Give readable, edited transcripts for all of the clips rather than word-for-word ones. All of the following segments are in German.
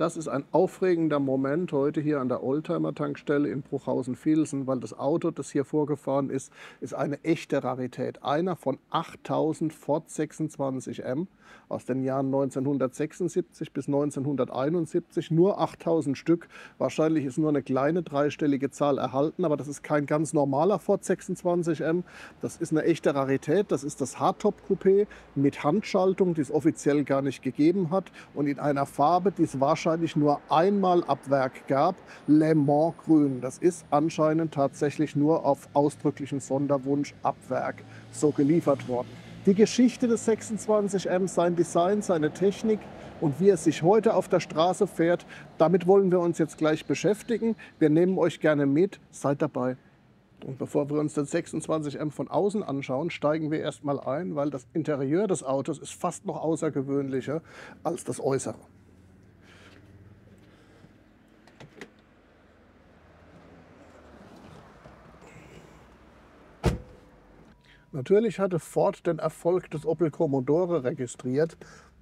Das ist ein aufregender Moment heute hier an der Oldtimer-Tankstelle in Bruchhausen-Vilsen, weil das Auto, das hier vorgefahren ist, ist eine echte Rarität. Einer von 8000 Ford 26M aus den Jahren 1976 bis 1971. Nur 8000 Stück. Wahrscheinlich ist nur eine kleine dreistellige Zahl erhalten, aber das ist kein ganz normaler Ford 26M. Das ist eine echte Rarität. Das ist das Hardtop-Coupé mit Handschaltung, die es offiziell gar nicht gegeben hat und in einer Farbe, die es wahrscheinlich nur einmal ab Werk gab, Le Mans Grün. Das ist anscheinend tatsächlich nur auf ausdrücklichen Sonderwunsch ab Werk so geliefert worden. Die Geschichte des 26M, sein Design, seine Technik und wie es sich heute auf der Straße fährt, damit wollen wir uns jetzt gleich beschäftigen. Wir nehmen euch gerne mit, seid dabei. Und bevor wir uns den 26M von außen anschauen, steigen wir erstmal ein, weil das Interieur des Autos ist fast noch außergewöhnlicher als das Äußere. Natürlich hatte Ford den Erfolg des Opel Commodore registriert,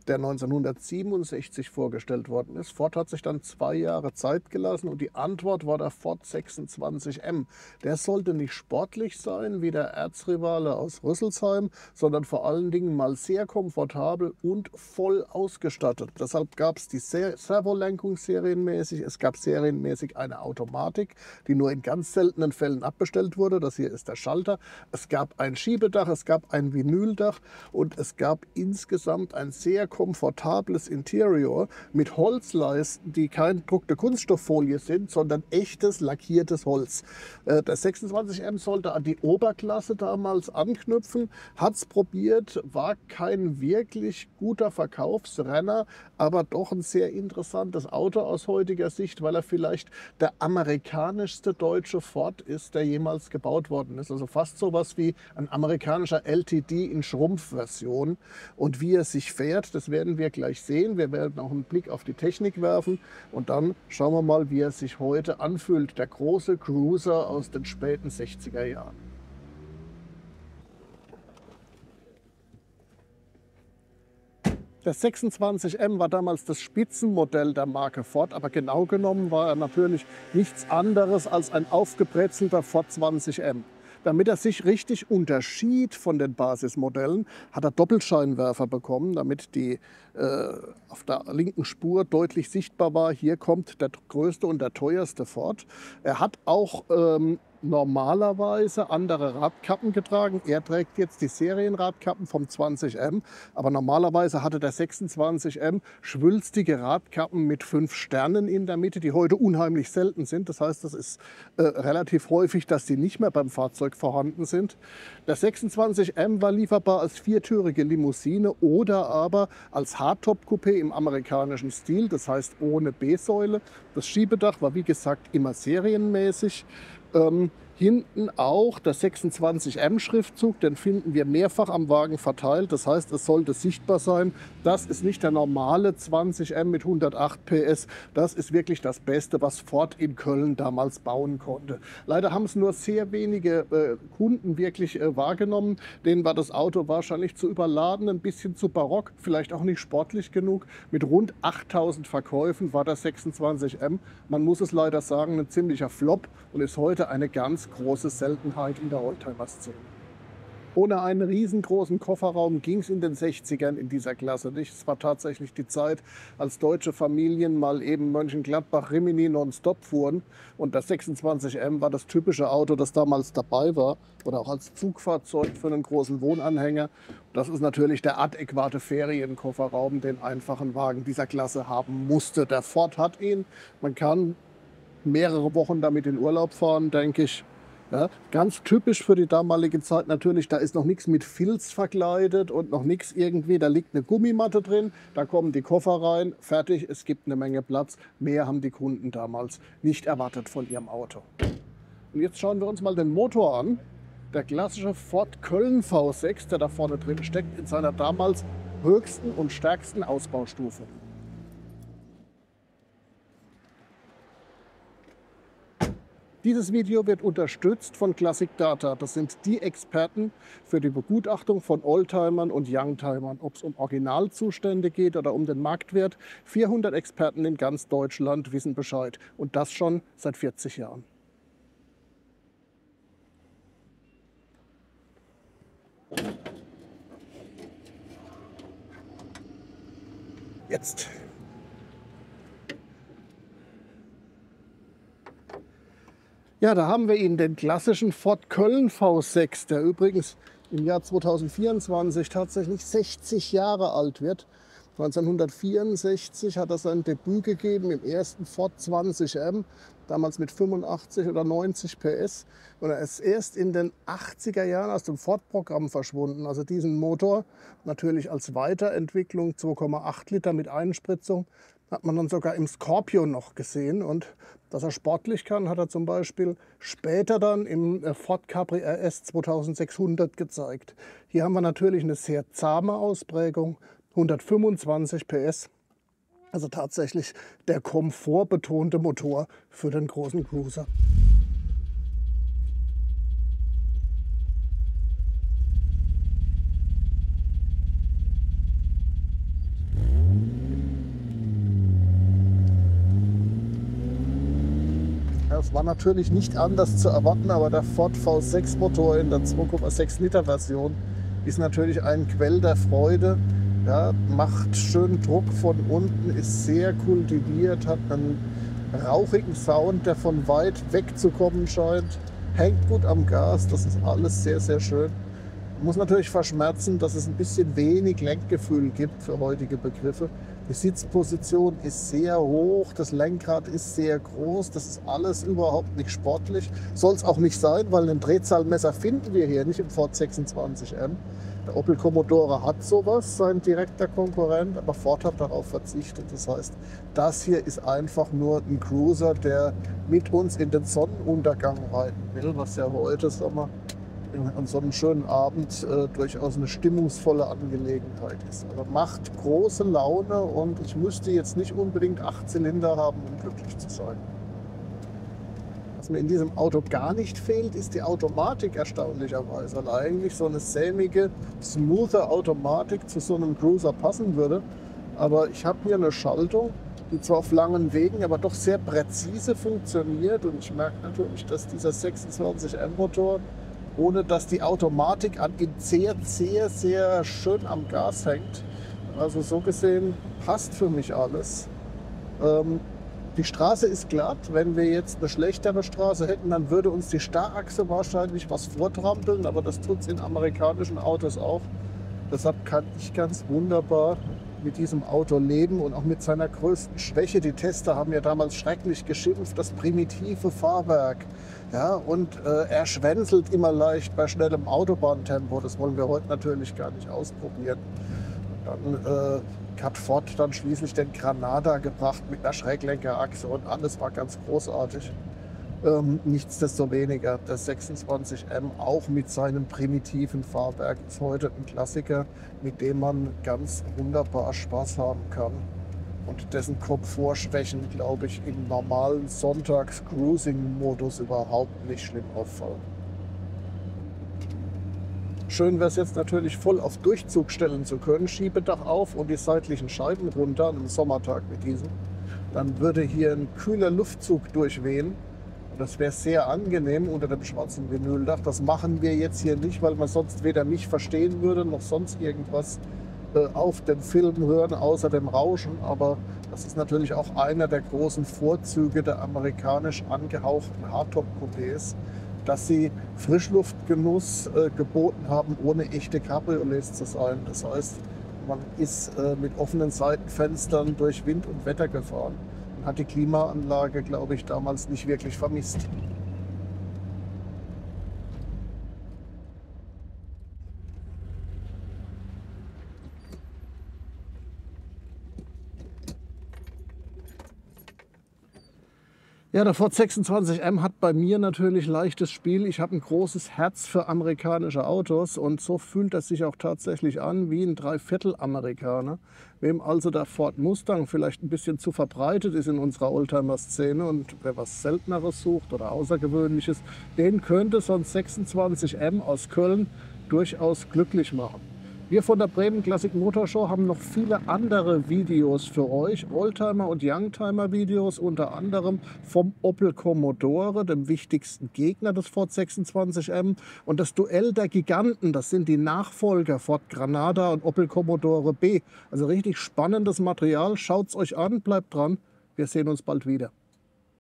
der 1967 vorgestellt worden ist. Ford hat sich dann 2 Jahre Zeit gelassen und die Antwort war der Ford 26M. Der sollte nicht sportlich sein wie der Erzrivale aus Rüsselsheim, sondern vor allen Dingen mal sehr komfortabel und voll ausgestattet. Deshalb gab es die Servolenkung serienmäßig. Es gab serienmäßig eine Automatik, die nur in ganz seltenen Fällen abbestellt wurde. Das hier ist der Schalter. Es gab ein Schiebedach, es gab ein Vinyldach und es gab insgesamt ein sehr komfortables Interior mit Holzleisten, die keine gedruckte Kunststofffolie sind, sondern echtes lackiertes Holz. Der 26M sollte an die Oberklasse damals anknüpfen, hat es probiert, war kein wirklich guter Verkaufsrenner, aber doch ein sehr interessantes Auto aus heutiger Sicht, weil er vielleicht der amerikanischste deutsche Ford ist, der jemals gebaut worden ist. Also fast sowas wie ein amerikanischer LTD in Schrumpfversion. Und wie er sich fährt, das werden wir gleich sehen. Wir werden auch einen Blick auf die Technik werfen und dann schauen wir mal, wie er sich heute anfühlt. Der große Cruiser aus den späten 60er Jahren. Der 26M war damals das Spitzenmodell der Marke Ford, aber genau genommen war er natürlich nichts anderes als ein aufgebrezelter Ford 20M. Damit er sich richtig unterschied von den Basismodellen, hat er Doppelscheinwerfer bekommen, damit die auf der linken Spur deutlich sichtbar war, hier kommt der größte und der teuerste Ford. Er hat auch normalerweise andere Radkappen getragen. Er trägt jetzt die Serienradkappen vom 20M, aber normalerweise hatte der 26M schwülstige Radkappen mit 5 Sternen in der Mitte, die heute unheimlich selten sind. Das heißt, es ist relativ häufig, dass die nicht mehr beim Fahrzeug vorhanden sind. Der 26M war lieferbar als viertürige Limousine oder aber als Hardtop-Coupé im amerikanischen Stil, das heißt ohne B-Säule. Das Schiebedach war wie gesagt immer serienmäßig. Hinten auch der 26M-Schriftzug, den finden wir mehrfach am Wagen verteilt. Das heißt, es sollte sichtbar sein, das ist nicht der normale 20M mit 108 PS. Das ist wirklich das Beste, was Ford in Köln damals bauen konnte. Leider haben es nur sehr wenige Kunden wirklich wahrgenommen. Denen war das Auto wahrscheinlich zu überladen, ein bisschen zu barock, vielleicht auch nicht sportlich genug. Mit rund 8000 Verkäufen war der 26M, man muss es leider sagen, ein ziemlicher Flop und ist heute eine ganz große Seltenheit in der Oldtimer-Szene. Ohne einen riesengroßen Kofferraum ging es in den 60ern in dieser Klasse nicht. Es war tatsächlich die Zeit, als deutsche Familien mal eben Mönchengladbach-Rimini nonstop fuhren. Und das 26M war das typische Auto, das damals dabei war. Oder auch als Zugfahrzeug für einen großen Wohnanhänger. Das ist natürlich der adäquate Ferienkofferraum, den einfachen Wagen dieser Klasse haben musste. Der Ford hat ihn. Man kann mehrere Wochen damit in Urlaub fahren, denke ich. Ja, ganz typisch für die damalige Zeit natürlich, da ist noch nichts mit Filz verkleidet und noch nichts irgendwie, da liegt eine Gummimatte drin, da kommen die Koffer rein, fertig, es gibt eine Menge Platz. Mehr haben die Kunden damals nicht erwartet von ihrem Auto. Und jetzt schauen wir uns mal den Motor an. Der klassische Ford Köln V6, der da vorne drin steckt, in seiner damals höchsten und stärksten Ausbaustufe. Dieses Video wird unterstützt von Classic Data. Das sind die Experten für die Begutachtung von Oldtimern und Youngtimern. Ob es um Originalzustände geht oder um den Marktwert. 400 Experten in ganz Deutschland wissen Bescheid. Und das schon seit 40 Jahren. Jetzt. Ja, da haben wir ihn, den klassischen Ford Köln V6, der übrigens im Jahr 2024 tatsächlich 60 Jahre alt wird. 1964 hat er sein Debüt gegeben im ersten Ford 20M, damals mit 85 oder 90 PS. Und er ist erst in den 80er Jahren aus dem Ford-Programm verschwunden. Also diesen Motor natürlich als Weiterentwicklung 2,8 Liter mit Einspritzung hat man dann sogar im Scorpio noch gesehen. Und dass er sportlich kann, hat er zum Beispiel später dann im Ford Capri RS 2600 gezeigt. Hier haben wir natürlich eine sehr zahme Ausprägung, 125 PS. Also tatsächlich der komfortbetonte Motor für den großen Cruiser. Das war natürlich nicht anders zu erwarten, aber der Ford V6 Motor in der 2,6 Liter Version ist natürlich ein Quell der Freude. Ja, macht schön Druck von unten, ist sehr kultiviert, hat einen rauchigen Sound, der von weit weg zu kommen scheint, hängt gut am Gas, das ist alles sehr, sehr schön. Man muss natürlich verschmerzen, dass es ein bisschen wenig Lenkgefühl gibt für heutige Begriffe. Die Sitzposition ist sehr hoch, das Lenkrad ist sehr groß, das ist alles überhaupt nicht sportlich. Soll es auch nicht sein, weil ein Drehzahlmesser finden wir hier nicht im Ford 26M. Der Opel Commodore hat sowas, sein direkter Konkurrent, aber Ford hat darauf verzichtet. Das heißt, das hier ist einfach nur ein Cruiser, der mit uns in den Sonnenuntergang reiten will, was ja heute, sagen wir, an so einem schönen Abend durchaus eine stimmungsvolle Angelegenheit ist. Also macht große Laune und ich müsste jetzt nicht unbedingt 8 Zylinder haben, um glücklich zu sein. Was mir in diesem Auto gar nicht fehlt, ist die Automatik erstaunlicherweise. Weil eigentlich so eine sämige, smoothe Automatik zu so einem Cruiser passen würde. Aber ich habe hier eine Schaltung, die zwar auf langen Wegen, aber doch sehr präzise funktioniert. Und ich merke natürlich, dass dieser 26M-Motor, ohne dass die Automatik an ihm sehr, sehr, sehr schön am Gas hängt. Also so gesehen passt für mich alles. Die Straße ist glatt. Wenn wir jetzt eine schlechtere Straße hätten, dann würde uns die Starrachse wahrscheinlich was vortrampeln, aber das tut es in amerikanischen Autos auch. Deshalb kann ich ganz wunderbar mit diesem Auto leben und auch mit seiner größten Schwäche. Die Tester haben ja damals schrecklich geschimpft, das primitive Fahrwerk. Ja, und er schwänzelt immer leicht bei schnellem Autobahntempo. Das wollen wir heute natürlich gar nicht ausprobieren. Dann hat Ford dann schließlich den Granada gebracht mit einer Schräglenkerachse und alles war ganz großartig. Nichtsdestoweniger, der 26M auch mit seinem primitiven Fahrwerk ist heute ein Klassiker, mit dem man ganz wunderbar Spaß haben kann und dessen Komfortschwächen, glaube ich, im normalen Sonntags-Cruising-Modus überhaupt nicht schlimm auffallen. Schön wäre es jetzt natürlich voll auf Durchzug stellen zu können, Schiebedach auf und die seitlichen Scheiben runter an einem Sommertag mit diesem. Dann würde hier ein kühler Luftzug durchwehen. Das wäre sehr angenehm unter dem schwarzen Vinyldach. Das machen wir jetzt hier nicht, weil man sonst weder mich verstehen würde, noch sonst irgendwas auf dem Film hören, außer dem Rauschen. Aber das ist natürlich auch einer der großen Vorzüge der amerikanisch angehauchten Hardtop-Coupés, dass sie Frischluftgenuss geboten haben, ohne echte Cabriolets zu sein. Das heißt, man ist mit offenen Seitenfenstern durch Wind und Wetter gefahren. Hat die Klimaanlage, glaube ich, damals nicht wirklich vermisst. Ja, der Ford 26M hat bei mir natürlich leichtes Spiel. Ich habe ein großes Herz für amerikanische Autos und so fühlt er sich auch tatsächlich an wie ein Dreiviertel-Amerikaner. Wem also der Ford Mustang vielleicht ein bisschen zu verbreitet ist in unserer Oldtimer-Szene und wer was Selteneres sucht oder Außergewöhnliches, den könnte so ein 26M aus Köln durchaus glücklich machen. Wir von der Bremen Classic Motor Show haben noch viele andere Videos für euch, Oldtimer und Youngtimer Videos, unter anderem vom Opel Commodore, dem wichtigsten Gegner des Ford 26M, und das Duell der Giganten, das sind die Nachfolger Ford Granada und Opel Commodore B. Also richtig spannendes Material, schaut's euch an, bleibt dran, wir sehen uns bald wieder.